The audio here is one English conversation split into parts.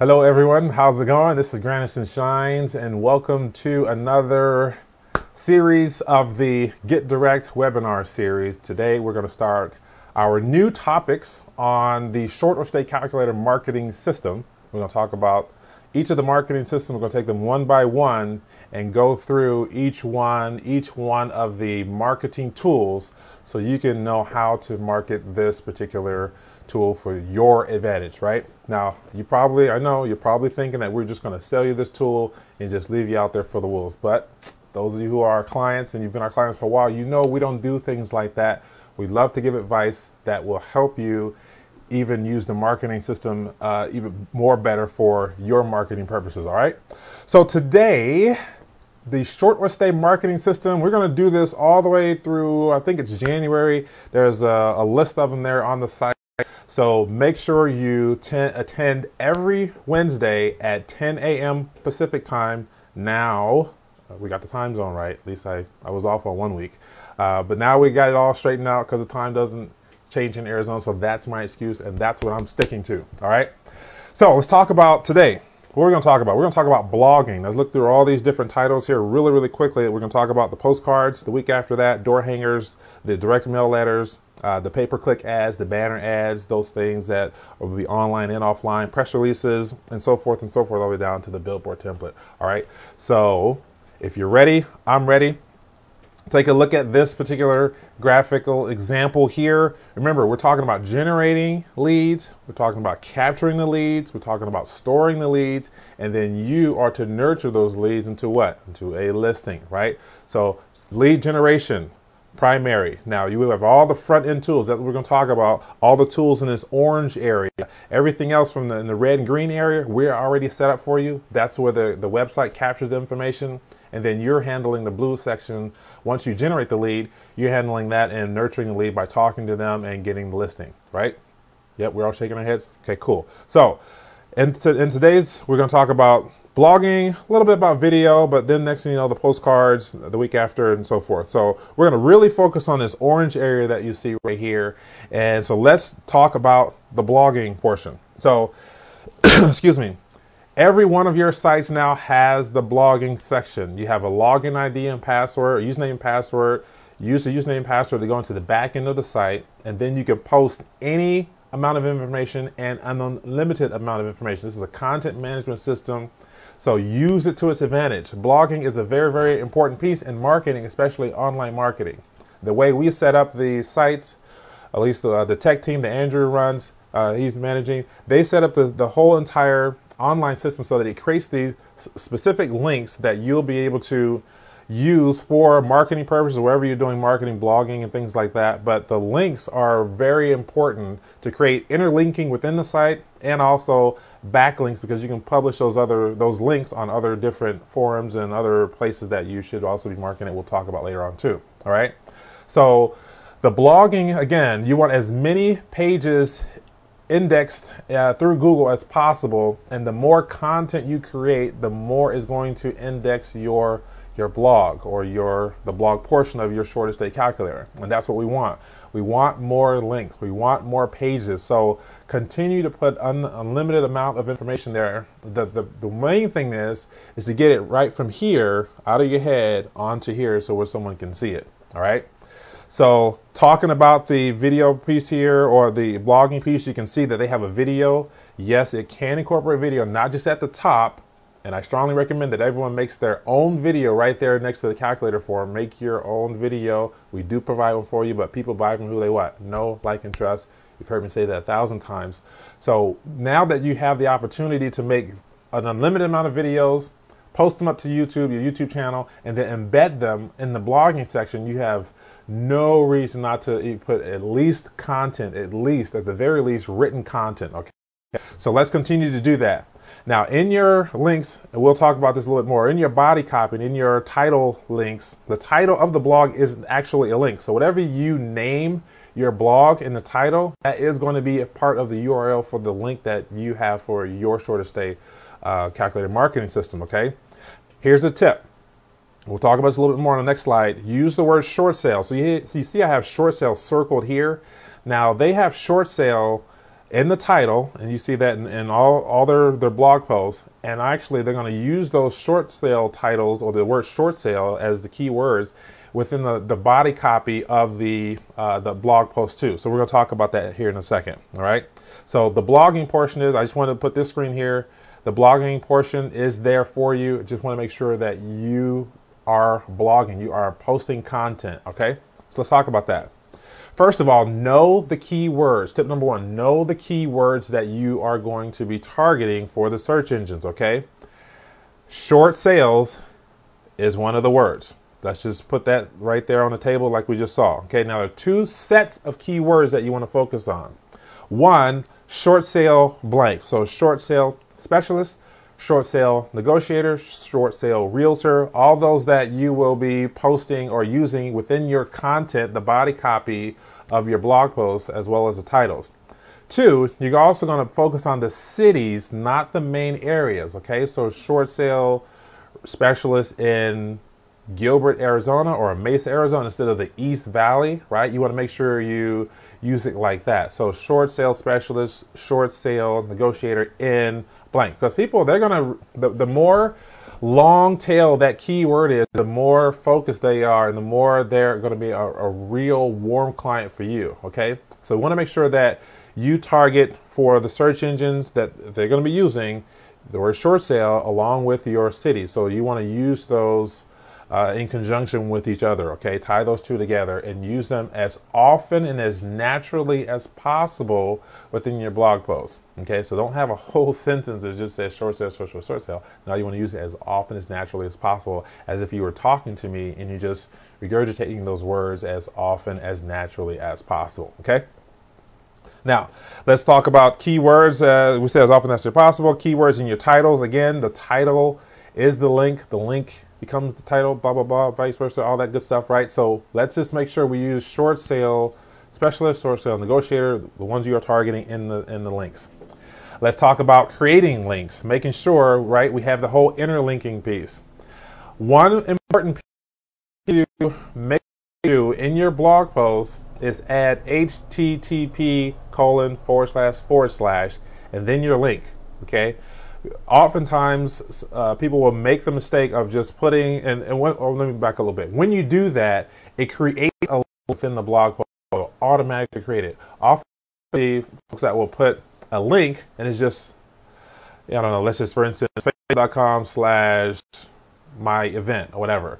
Hello everyone, how's it going? This is Graninson Shines and welcome to another series of the Get Direct webinar series. Today we're going to start our new topics on the short or stay calculator marketing system. We're going to talk about each of the marketing systems. We're going to take them one by one and go through each one of the marketing tools so you can know how to market this particular tool for your advantage, right? Now, I know you're probably thinking that we're just going to sell you this tool and just leave you out there for the wolves. But those of you who are our clients and you've been our clients for a while, you know we don't do things like that. We love to give advice that will help you even use the marketing system even more better for your marketing purposes, all right? So today, the short or stay marketing system, we're going to do this all the way through, I think it's January. There's a list of them there on the site. So make sure you attend every Wednesday at 10 a.m. Pacific time. Now, we got the time zone right. At least I was off on 1 week. But now we got it all straightened out because the time doesn't change in Arizona. So that's my excuse and that's what I'm sticking to. All right. So let's talk about today. What we're going to talk about? We're going to talk about blogging. Let's look through all these different titles here really quickly. We're going to talk about the postcards, the week after that, door hangers, the direct mail letters, the pay-per-click ads, the banner ads, those things that will be online and offline, press releases, and so forth, all the way down to the billboard template. All right. So if you're ready, I'm ready. Take a look at this particular graphical example here. Remember, we're talking about generating leads. We're talking about capturing the leads. We're talking about storing the leads. And then you are to nurture those leads into what? Into a listing, right? So lead generation, primary. Now you have all the front end tools that we're going to talk about, all the tools in this orange area. Everything else in the red and green area, we're already set up for you. That's where the website captures the information. And then you're handling the blue section. Once you generate the lead, you're handling that and nurturing the lead by talking to them and getting the listing, right? Yep, we're all shaking our heads. Okay, cool. So in today's, we're going to talk about blogging, a little bit about video, but then next thing you know, the postcards, the week after, and so forth. So we're going to really focus on this orange area that you see right here. And so let's talk about the blogging portion. So, excuse me. Every one of your sites now has the blogging section. You have a login ID and password, username and password. Use the username and password to go into the back end of the site, and then you can post any amount of information and an unlimited amount of information. This is a content management system, so use it to its advantage. Blogging is a very important piece in marketing, especially online marketing. The way we set up the sites, at least the tech team that Andrew runs, he's managing, they set up the whole entire online system so that it creates these specific links that you'll be able to use for marketing purposes, wherever you're doing marketing, blogging, and things like that. But the links are very important to create interlinking within the site and also backlinks, because you can publish those links on other different forums and other places that you should also be marketing. We'll talk about later on too. All right. So the blogging, again, you want as many pages indexed through Google as possible, and the more content you create, the more is going to index your blog or the blog portion of your short or stay calculator. And that's what we want. We want more links. We want more pages. So continue to put unlimited amount of information there. The main thing is to get it right from here out of your head onto here so where someone can see it. All right. So talking about the video piece here or the blogging piece, you can see that they have a video. Yes, it can incorporate video, not just at the top. And I strongly recommend that everyone makes their own video right there next to the calculator form. Make your own video. We do provide one for you, but people buy from who they what? Know, like, and trust. You've heard me say that 1,000 times. So now that you have the opportunity to make an unlimited amount of videos, post them up to YouTube, your YouTube channel, and then embed them in the blogging section, you have no reason not to put at least content, at the very least written content. Okay. So let's continue to do that. Now in your links, and we'll talk about this a little bit more, in your body copy and in your title links, the title of the blog is actually a link. So whatever you name your blog in the title, that is going to be a part of the URL for the link that you have for your short or stay calculator marketing system. Okay. Here's a tip. We'll talk about this a little bit more on the next slide. Use the word short sale. So you see I have short sale circled here. Now they have short sale in the title, and you see that in all their blog posts, and actually they're going to use those short sale titles or the word short sale as the key words within the body copy of the blog post too. So we're going to talk about that here in a second. All right. So the blogging portion is, I just want to put this screen here. The blogging portion is there for you. Just want to make sure that you are blogging, you are posting content. Okay. So let's talk about that. First of all, know the key words. Tip number one, know the key words that you are going to be targeting for the search engines. Okay. Short sales is one of the words. Let's just put that right there on the table like we just saw. Okay, now there are two sets of keywords that you want to focus on. One, short sale blank. So short sale specialist, short sale negotiator, short sale realtor, all those that you will be posting or using within your content, the body copy of your blog posts, as well as the titles. Two, you're also going to focus on the cities, not the main areas. Okay, so short sale specialist in Gilbert, Arizona, or Mesa, Arizona, instead of the East Valley, right? You want to make sure you use it like that. So short sale specialist, short sale negotiator in blank. Because people, they're going to, the more long tail that keyword is, the more focused they are, and the more they're going to be a real warm client for you, okay? So we want to make sure that you target for the search engines that they're going to be using the word short sale along with your city. So you want to use those in conjunction with each other, okay? Tie those two together and use them as often and as naturally as possible within your blog posts, okay? So don't have a whole sentence that just says short sale, short sale. Now you want to use it as often as naturally as possible, as if you were talking to me and you just regurgitating those words as often as naturally as possible, okay? Now, let's talk about keywords. We said as often as possible. Keywords in your titles. Again, the title is the link. The link becomes the title, blah, blah, blah, vice versa, all that good stuff, right? So let's just make sure we use short sale specialist, short sale negotiator, the ones you are targeting in the links. Let's talk about creating links, making sure, right, we have the whole interlinking piece. One important piece to make sure in your blog post is add http:// and then your link, okay? Oftentimes, people will make the mistake of just putting, let me back a little bit. When you do that, it creates a link within the blog post, automatically create it. Often, folks that will put a link, and it's just, I don't know, let's just, for instance, facebook.com/my event or whatever.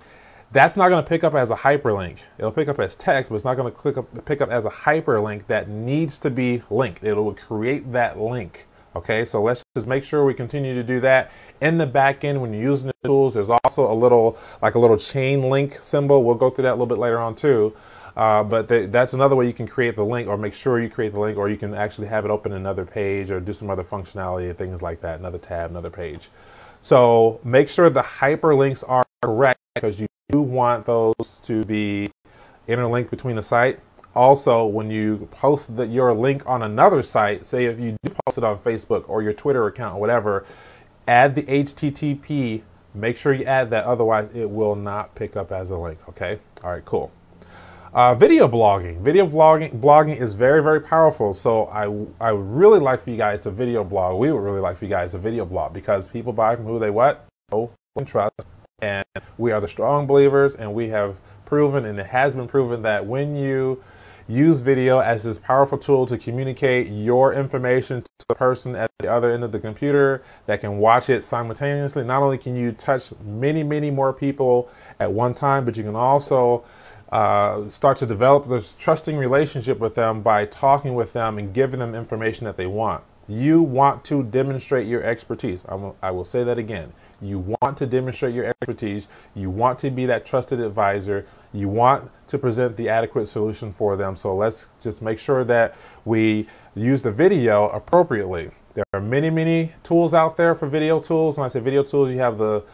That's not going to pick up as a hyperlink. It'll pick up as text, but it's not going to pick up as a hyperlink that needs to be linked. It will create that link. Okay, so let's just make sure we continue to do that. In the back end, when you're using the tools, there's also a little chain link symbol. We'll go through that a little bit later on too. But that's another way you can create the link, or make sure you create the link, or you can actually have it open another page or do some other functionality and things like that, another tab, another page. So make sure the hyperlinks are correct, because you do want those to be interlinked between the site. Also, when you post your link on another site, say if you do post it on Facebook or your Twitter account or whatever, add the HTTP. Make sure you add that, otherwise it will not pick up as a link, okay? All right, cool. Video blogging. Video blogging is very, very powerful. So I would really like for you guys to video blog. We would really like for you guys to video blog, because people buy from who they what? Know and trust. And we are the strong believers, and we have proven, and it has been proven, that when you use video as this powerful tool to communicate your information to the person at the other end of the computer that can watch it simultaneously, not only can you touch many, many more people at one time, but you can also start to develop this trusting relationship with them by talking with them and giving them information that they want. You want to demonstrate your expertise. I will say that again. You want to demonstrate your expertise. You want to be that trusted advisor. You want to present the adequate solution for them. So let's just make sure that we use the video appropriately. There are many, many tools out there for video tools. When I say video tools, you have the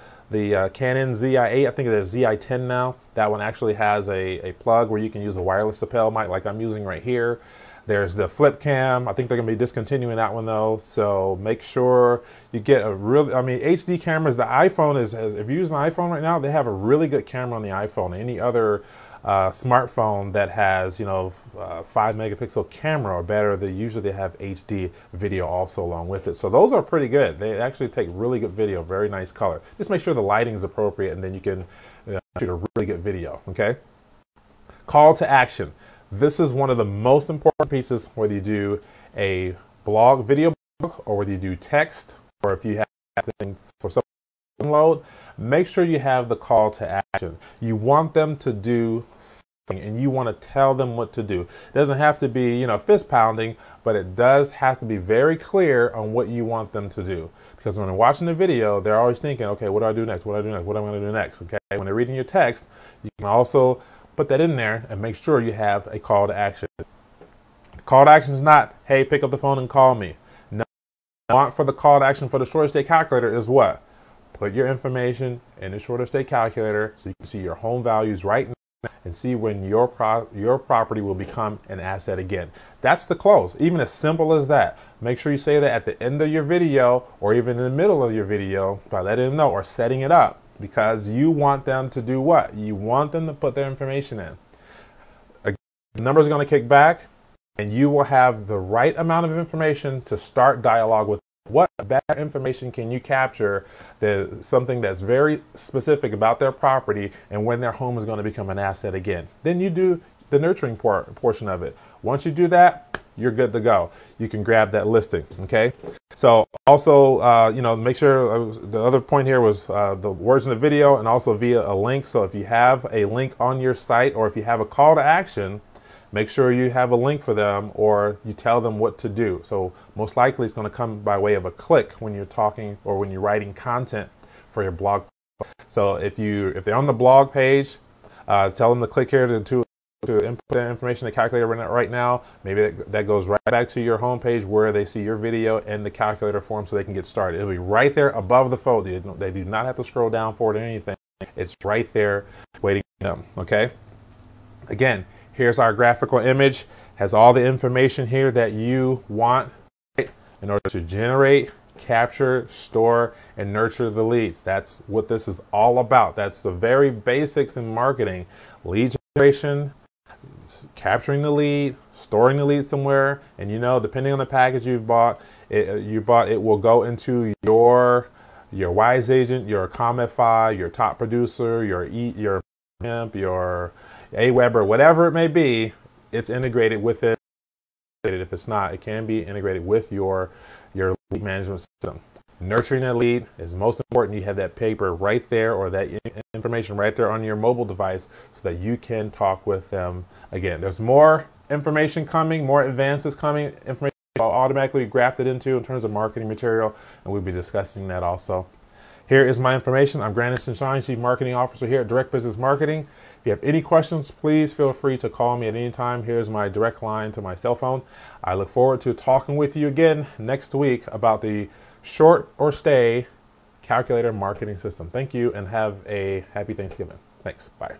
Canon ZI-8. I think it is ZI-10 now. That one actually has a plug where you can use a wireless lapel mic like I'm using right here. There's the flip cam. I think they're going to be discontinuing that one though. So make sure you get a really, HD cameras. The iPhone if you use an iPhone right now, they have a really good camera on the iPhone. Any other smartphone that has 5 megapixel camera or better, usually they have HD video also along with it. So those are pretty good. They actually take really good video, very nice color. Just make sure the lighting is appropriate, and then you can shoot a really good video. Okay. Call to action. This is one of the most important pieces, whether you do a blog, video blog, or whether you do text, or if you have things for someone to download. Make sure you have the call to action. You want them to do something, and you want to tell them what to do. It doesn't have to be, fist pounding, but it does have to be very clear on what you want them to do. Because when they're watching the video, they're always thinking, okay, what do I do next? What do I do next? What am I going to do next? Okay. When they're reading your text, you can also put that in there and make sure you have a call to action. The call to action is not, hey, pick up the phone and call me. No, what I want for the call to action for the shorter stay calculator is what? Put your information in the shorter stay calculator so you can see your home values right now and see when your property will become an asset again. That's the close. Even as simple as that. Make sure you say that at the end of your video or even in the middle of your video by letting them know or setting it up. Because you want them to do what? You want them to put their information in. Again, the numbers are going to kick back, and you will have the right amount of information to start dialogue with. What better information can you capture? Something that's very specific about their property and when their home is going to become an asset again. Then you do the nurturing portion of it. Once you do that, you're good to go. You can grab that listing. Okay. So also, make sure the other point here was the words in the video and also via a link. So if you have a link on your site or if you have a call to action, make sure you have a link for them or you tell them what to do. So most likely it's going to come by way of a click when you're talking or when you're writing content for your blog. So if they're on the blog page, tell them to click here to input that information in the calculator right now. Maybe that goes right back to your homepage where they see your video and the calculator form so they can get started. It'll be right there above the phone. They do not have to scroll down for it or anything. It's right there waiting for them. Okay. Again, here's our graphical image. Has all the information here that you want in order to generate, capture, store, and nurture the leads. That's what this is all about. That's the very basics in marketing. Lead generation, capturing the lead, storing the lead somewhere, and depending on the package you've bought, it will go into your Wise Agent, your Comify, your Top Producer, your Pimp, your Aweber, whatever it may be. It's integrated with it. If it's not, it can be integrated with your lead management system. Nurturing a lead is most important. You have that paper right there or that information right there on your mobile device so that you can talk with them again. There's more information coming, more advances coming, information automatically grafted into in terms of marketing material, and we'll be discussing that also. Here is my information. I'm Graninson Shines, Chief Marketing Officer here at Direct Business Marketing. If you have any questions, please feel free to call me at any time. Here's my direct line to my cell phone. I look forward to talking with you again next week about the short or stay calculator marketing system. Thank you and have a happy Thanksgiving. Thanks. Bye.